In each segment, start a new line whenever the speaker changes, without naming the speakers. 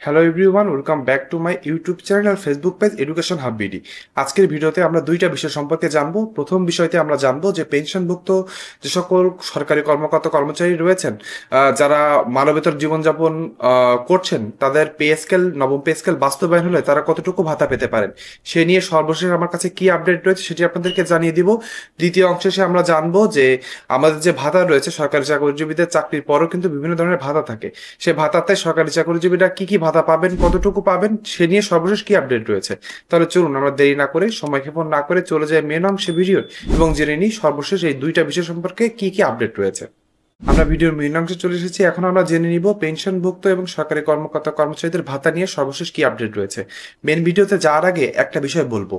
Hello everyone, welcome back to my YouTube channel আর Facebook page Education Hub BD. আজকের ভিডিওতে আমরা দুইটা বিষয় সম্পর্কে জানবো। প্রথম বিষয়তে আমরা জানবো যে পেনশনভুক্ত যে সকল সরকারি কর্মকর্তা কর্মচারী রয়েছেন, যারা মানবেতর জীবনযাপন করছেন, তাদের পে স্কেল, নবম পে স্কেল বাস্তবায়ন হলে তারা কতটুকু ভাতা পেতে পারেন সে নিয়ে সর্বশেষ আমার কাছে কি আপডেট রয়েছে সেটি আপনাদেরকে জানিয়ে দিব। দ্বিতীয় অংশে আমরা জানবো যে আমাদের যে ভাতা রয়েছে, সরকারি চাকরিজীবীদের চাকরির পরও কিন্তু বিভিন্ন ধরনের ভাতা থাকে। সে ভাতাতে সরকারি চাকরিজীবীরা কি কি ভাতা পাবেন, কতটুকু পাবেন সে নিয়ে সর্বশেষ কি আপডেট রয়েছে। তাহলে চলুন আমরা দেরি না করে, সময় ক্ষেপণ না করে চলে যাই মেন অংশে ভিডিও এবং জেনে নিই সর্বশেষ এই দুইটা বিষয় সম্পর্কে কি কি আপডেট রয়েছে। আমরা ভিডিওর মেইন অংশে চলে এসেছি। এখন আমরা জেনে নিব পেনশনভুক্ত এবং সরকারি কর্মকর্তা কর্মচারীদের ভাতা নিয়ে সর্বশেষ কি আপডেট রয়েছে। মেন ভিডিওতে যাওয়ার আগে একটা বিষয় বলবো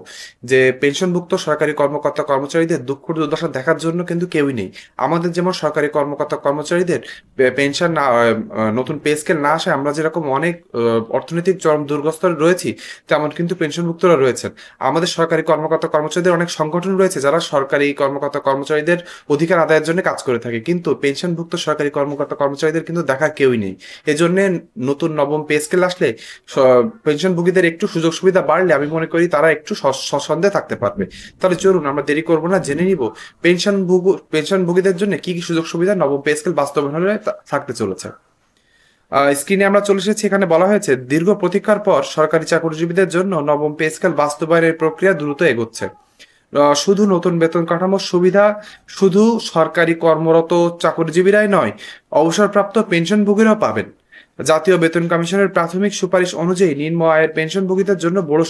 যে পেনশনভুক্ত সরকারি কর্মকর্তা কর্মচারীদের দুঃখ দুর্দশা দেখার জন্য কিন্তু কেউই নেই। আমাদের যেমন সরকারি কর্মকর্তা কর্মচারীদের পেনশন না, নতুন পে স্কেল না আসায় আমরা যেরকম অনেক অর্থনৈতিক চরম দুর্গস্ত রয়েছি, তেমন কিন্তু পেনশনভুক্তরা রয়েছেন। আমাদের সরকারি কর্মকর্তা কর্মচারীদের অনেক সংগঠন রয়েছে যারা সরকারি কর্মকর্তা কর্মচারীদের অধিকার আদায়ের জন্য কাজ করে থাকে, কিন্তু পেনশনভুক্ত সরকারি কর্মকর্তা কর্মচারীদের কিন্তু দেখা কেউই নেই। এজন্য নতুন নবম পে স্কেল আসলে পেনশনভোগীদের একটু সুযোগ সুবিধা বাড়লে আমি মনে করি তারা একটু সসন্দেহে থাকতে পারবে। তাহলে চলুন আমরা দেরি করবো না, জেনে নিব পেনশনভোগীদের জন্য কি কি সুযোগ সুবিধা নবম পে স্কেল বাস্তবায়ন হলে থাকতে চলেছে। স্ক্রিনে আমরা চলে এসেছি। এখানে বলা হয়েছে দীর্ঘ প্রতীক্ষার পর সরকারি চাকরিজীবীদের জন্য নবম পে স্কেল বাস্তবায়নের প্রক্রিয়া দ্রুত এগোচ্ছে। শুধু নতুন বেতন কাঠামোর সুবিধা শুধু সরকারি কর্মরত চাকরিজীবীরাই নয়, অবসরপ্রাপ্ত পেনশনভোগীরাও পাবেন। জাতীয় বেতন কমিশনের প্রাথমিক সুপারিশ অনুযায়ী নিম্ন আয়ের পেনশনভোগীদের জন্য বড়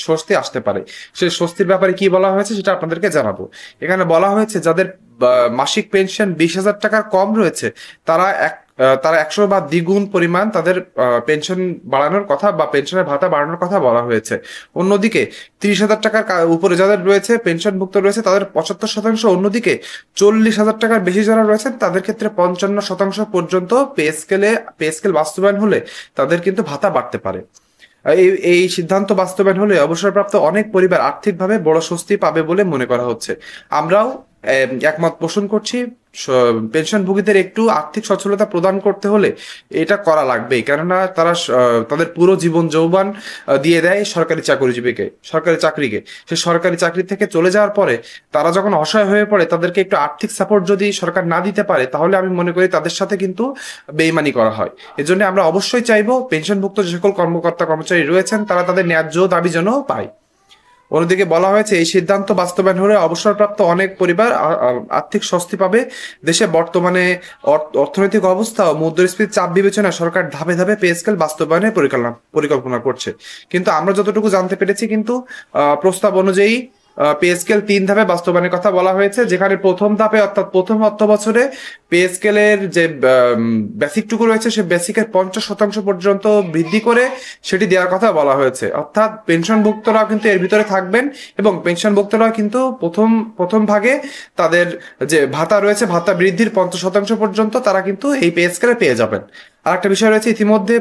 স্বস্তি আসতে পারে। সে স্বস্তির ব্যাপারে কি বলা হয়েছে সেটা আপনাদেরকে জানাবো। এখানে বলা হয়েছে যাদের মাসিক পেনশন 20,000 টাকার কম রয়েছে, তারা তারা 100 বা দ্বিগুণ পরিমাণ তাদের পেনশন বাড়ানোর কথা বা পেনশনের ভাতা বাড়ানোর কথা বলা হয়েছে। অন্যদিকে 30,000 টাকার উপরে যাদের রয়েছে, পেনশনভুক্ত রয়েছে, তাদের 75%, অন্যদিকে 40,000 টাকার বেশি যারা রয়েছেন তাদের ক্ষেত্রে 55% পর্যন্ত পে স্কেল বাস্তবায়ন হলে তাদের কিন্তু ভাতা বাড়তে পারে। এই এই সিদ্ধান্ত বাস্তবায়ন হলে অবসরপ্রাপ্ত অনেক পরিবার আর্থিকভাবে বড় স্বস্তি পাবে বলে মনে করা হচ্ছে। আমরাও একমত পোষণ করছি। পেনশনভোগীদের একটু আর্থিক সচ্ছলতা প্রদান করতে হলে এটা করা লাগবেই, কেননা তারা তাদের পুরো জীবন যৌবন দিয়ে দেয় সরকারি চাকরিকে। সে সরকারি চাকরি থেকে চলে যাওয়ার পরে তারা যখন অসহায় হয়ে পড়ে, তাদেরকে একটু আর্থিক সাপোর্ট যদি সরকার না দিতে পারে, তাহলে আমি মনে করি তাদের সাথে কিন্তু বেইমানি করা হয়। এজন্য আমরা অবশ্যই চাইবো পেনশনভুক্ত যে সকল কর্মকর্তা কর্মচারী রয়েছেন তারা তাদের ন্যায্য দাবি যেন পায়। অন্যদিকে বলা হয়েছে এই সিদ্ধান্ত বাস্তবায়ন হলে অবসরপ্রাপ্ত অনেক পরিবার আর্থিক স্বস্তি পাবে। দেশে বর্তমানে অর্থনৈতিক অবস্থা ও মুদ্রাস্ফীতির চাপ বিবেচনায় সরকার ধাপে ধাপে পে স্কেল বাস্তবায়নের পরিকল্পনা করছে। কিন্তু আমরা যতটুকু জানতে পেরেছি, কিন্তু প্রস্তাব অনুযায়ী পে স্কেল 3 ধাপে বাস্তবায়নের কথা বলা হয়েছে, যেখানে প্রথম ধাপে অর্থাৎ প্রথম অর্থ বছরে পে স্কেলের যে বেসিকটুকু রয়েছে সে বেসিকের 50% পর্যন্ত বৃদ্ধি করে সেটি দেওয়ার কথা বলা হয়েছে। অর্থাৎ পেনশনভুক্তরাও কিন্তু এর ভিতরে থাকবেন এবং পেনশনভুক্তরাও কিন্তু প্রথম ভাগে তাদের যে ভাতা রয়েছে, ভাতা বৃদ্ধির 50% পর্যন্ত তারা কিন্তু এই পে স্কেলে পেয়ে যাবেন। আর একটা বিষয় রয়েছে, ইতিমধ্যে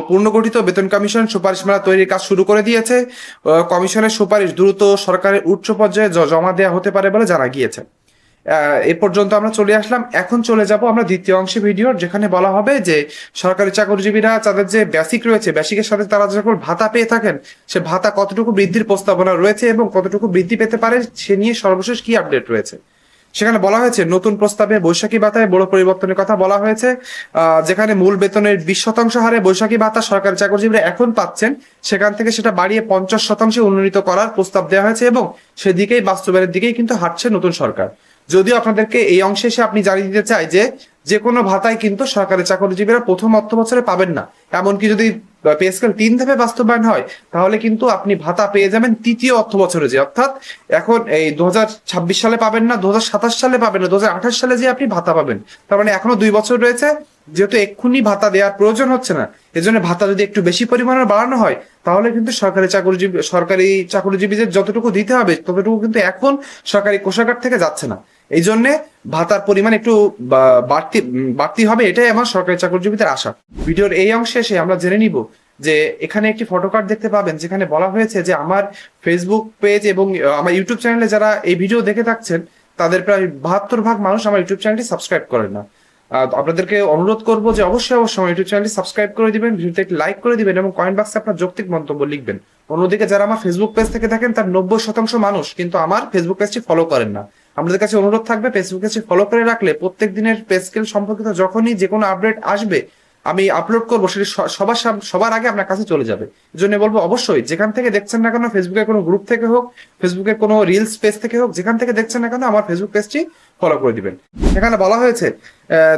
পুনর্গঠিত বেতন কমিশন সুপারিশমালা তৈরির কাজ শুরু করে দিয়েছে। কমিশনের সুপারিশ দ্রুত সরকারের উচ্চ পর্যায়ে জমা দেওয়া হতে পারে বলে জানা গিয়েছে। এ পর্যন্ত আমরা চলে আসলাম। এখন চলে যাব আমরা দ্বিতীয় অংশে ভিডিওর, যেখানে বলা হবে যে সরকারি চাকরিজীবীরা তাদের যে বেসিক রয়েছে, বেসিকের সাথে তারা যখন ভাতা পেয়ে থাকেন, সে ভাতা কতটুকু বৃদ্ধির প্রস্তাবনা রয়েছে এবং কতটুকু বৃদ্ধি পেতে পারে সে নিয়ে সর্বশেষ কি আপডেট রয়েছে। সেখানে বলা হয়েছে নতুন প্রস্তাবে বৈশাখী ভাতায় বড় পরিবর্তনের কথা বলা হয়েছে। যেখানে মূল বেতনের 20% হারে বৈশাখী ভাতা সরকারি চাকরিজীবীরা এখন পাচ্ছেন, সেখান থেকে সেটা বাড়িয়ে 50% উন্নীত করার প্রস্তাব দেওয়া হয়েছে এবং সেদিকেই বাস্তবায়নের দিকেই কিন্তু হাঁটছে নতুন সরকার। যদিও আপনাদেরকে এই অংশে এসে আপনি জানিয়ে দিতে চাই যে যে কোনো ভাতায় কিন্তু সরকারি চাকরিজীবীরা প্রথম অর্থ বছরে পাবেন না। এমনকি যদি পে স্কেল 3 ধাপে বাস্তবায়ন হয়, তাহলে কিন্তু আপনি ভাতা পেয়ে যাবেন তৃতীয় অর্থ বছরে, যে অর্থাৎ এখন এই 2026 সালে পাবেন না, 2027 সালে পাবেন না, 2028 সালে যে আপনি ভাতা পাবেন। তার মানে এখনো 2 বছর রয়েছে। যেহেতু এক্ষুনি ভাতা দেওয়ার প্রয়োজন হচ্ছে না, এজন্য ভাতা যদি একটু বেশি পরিমাণে বাড়ানো হয়, তাহলে কিন্তু সরকারি চাকরিজীবীদের যতটুকু দিতে হবে ততটুকু কিন্তু এখন সরকারি কোষাগার থেকে যাচ্ছে না। এই জন্যে ভাতার পরিমাণ একটু বাড়তি হবে, এটাই আমার সরকারি চাকরিজীবীদের আশা। ভিডিওর এই অংশে এসে আমরা জেনে নিব যে এখানে একটি ফটো কার্ড দেখতে পাবেন, যেখানে বলা হয়েছে যে আমার ফেসবুক পেজ এবং আমার ইউটিউব চ্যানেলে যারা এই ভিডিও দেখে থাকছেন, তাদের প্রায় 72% মানুষ আমার ইউটিউব চ্যানেলটি সাবস্ক্রাইব করেন না। আপনাদেরকে অনুরোধ করবো যে অবশ্যই আমার ইউটিউব চ্যানেলটি সাবস্ক্রাইব করে দিবেন, ভিডিওতে একটি লাইক করে দিবেন এবং কমেন্ট বক্সে আপনার যৌক্তিক মন্তব্য লিখবেন। অন্যদিকে যারা আমার ফেসবুক পেজ থেকে থাকেন তার 90% মানুষ কিন্তু আমার ফেসবুক পেজটি ফলো করেন না। আমাদের কাছে অনুরোধ থাকবে ফেসবুক পেজটি ফলো করে রাখলে প্রত্যেক দিনের পে স্কেল সম্পর্কিত যখনই যে কোনো আপডেট আসবে আমি আপলোড করবো, সেটি সবার আগে আপনার কাছে চলে যাবে। এই জন্য বলবো অবশ্যই যেখান থেকে দেখছেন না কেন, ফেসবুকের কোনো গ্রুপ থেকে হোক, ফেসবুকের কোনো রিলস পেজ থেকে হোক, যেখান থেকে দেখছেন না কেন আমার ফেসবুক পেজটি ফলো করে দিবেন। এখানে বলা হয়েছে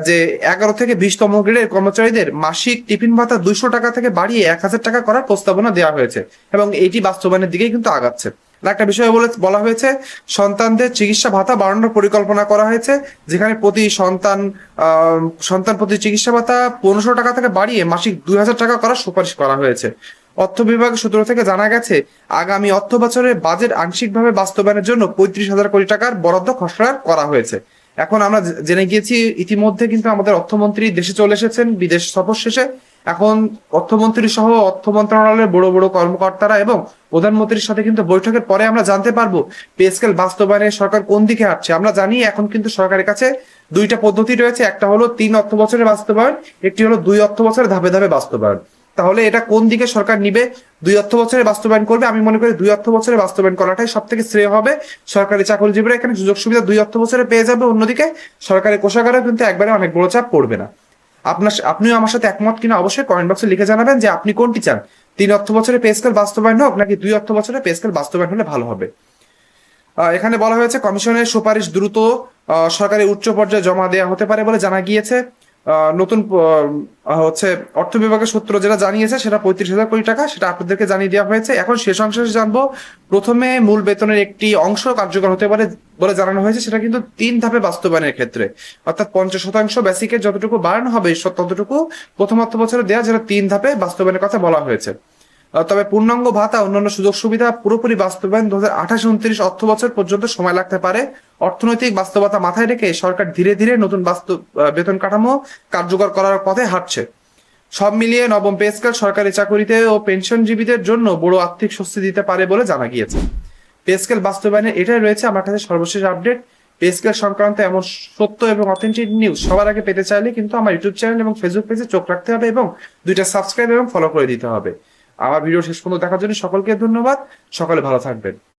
যে 11 থেকে 20তম গ্রেডের কর্মচারীদের মাসিক টিফিন ভাতা 200 টাকা থেকে বাড়িয়ে 1000 টাকা করার প্রস্তাবনা দেওয়া হয়েছে এবং এটি বাস্তবায়নের দিকেই কিন্তু আগাচ্ছে। একটা বিষয় বলা হয়েছে সন্তানদের চিকিৎসা ভাতা বাড়ানোর পরিকল্পনা করা হয়েছে, যেখানে প্রতি সন্তান প্রতি চিকিৎসা ভাতা 1500 টাকা থেকে বাড়িয়ে মাসিক 2000 টাকা করার সুপারিশ করা হয়েছে। অর্থ বিভাগের সূত্র থেকে জানা গেছে আগামী অর্থ বছরের বাজেট আংশিকভাবে বাস্তবায়নের জন্য 35,000 কোটি টাকার বরাদ্দ খসড়া করা হয়েছে। এখন আমরা জেনে গিয়েছি ইতিমধ্যে কিন্তু আমাদের অর্থমন্ত্রী দেশে চলে এসেছেন বিদেশ সফর শেষে। এখন অর্থমন্ত্রী সহ অর্থ মন্ত্রণালয়ের বড় বড় কর্মকর্তারা এবং প্রধানমন্ত্রীর সাথে কিন্তু বৈঠকের পরে আমরা জানতে পারবো পে স্কেল বাস্তবায়নে সরকার কোন দিকে হাঁটছে। আমরা জানি এখন কিন্তু সরকারের কাছে দুইটা পদ্ধতি রয়েছে, একটা হলো 3 অর্থ বছরের বাস্তবায়ন, একটি হলো 2 অর্থ বছরের ধাপে ধাপে বাস্তবায়ন। তাহলে এটা কোন দিকে সরকার নিবে? 2 অর্থ বছরে বাস্তবায়ন করবে। আমি মনে করি 2 অর্থ বছরে বাস্তবায়ন করাটাই সব থেকে শ্রেয় হবে। সরকারি চাকরিজীবীরা এখানে সুযোগ সুবিধা 2 অর্থ বছরে পেয়ে যাবে, অন্যদিকে সরকারি কোষাগারেও কিন্তু একবারে অনেক বড় চাপ পড়বে না। আপনিও আমার সাথে একমত কিনা অবশ্যই কমেন্ট বক্সে লিখে জানাবেন যে আপনি কোনটি চান, 3 অর্থ বছরে পে স্কেল বাস্তবায়ন হোক নাকি 2 অর্থ বছরে পে স্কেল বাস্তবায়ন হলে ভালো হবে। এখানে বলা হয়েছে কমিশনের সুপারিশ দ্রুত সরকারি উচ্চ পর্যায়ে জমা দেওয়া হতে পারে বলে জানা গিয়েছে। নতুন হচ্ছে অর্থ বিভাগের সূত্র যেটা জানিয়েছে সেটা 35,000 কোটি টাকা, সেটা আপনাদেরকে জানিয়ে দেওয়া হয়েছে। এখন শেষ অংশে জানবো, প্রথমে মূল বেতনের একটি অংশ কার্যকর হতে পারে বলে জানানো হয়েছে, সেটা কিন্তু 3 ধাপে বাস্তবায়নের ক্ষেত্রে, অর্থাৎ 50% বেসিকের যতটুকু বাড়ানো হবে ততটুকু প্রথম অর্থ বছরে দেওয়া, যেটা 3 ধাপে বাস্তবায়নের কথা বলা হয়েছে। তবে পূর্ণাঙ্গ ভাতা অন্যান্য সুযোগ সুবিধা পুরোপুরি বাস্তবায়ন 2028-29 অর্থ বছর পর্যন্ত সময় লাগতে পারে। অর্থনৈতিক বাস্তবতা মাথায় রেখে সরকার ধীরে ধীরে নতুন বেতন কাঠামো কার্যকর করার পথে হাঁটছে। সব মিলিয়ে নবম পে স্কেল সরকারি চাকরিতে ও পেনশনজীবীদের জন্য বড় আর্থিক স্বস্তি দিতে পারে বলে জানা গিয়েছে। পে স্কেল বাস্তবায়নে এটাই রয়েছে আমার কাছে সর্বশেষ আপডেট। পে স্কেল সংক্রান্ত এমন সত্য এবং অথেন্টিক নিউজ সবার আগে পেতে চাইলে কিন্তু আমার ইউটিউব চ্যানেল এবং ফেসবুক পেজে চোখ রাখতে হবে এবং 2টা সাবস্ক্রাইব এবং ফলো করে দিতে হবে। আমার ভিডিও শেষ পর্যন্ত দেখার জন্য সকলকে ধন্যবাদ। সকলে ভালো থাকবেন।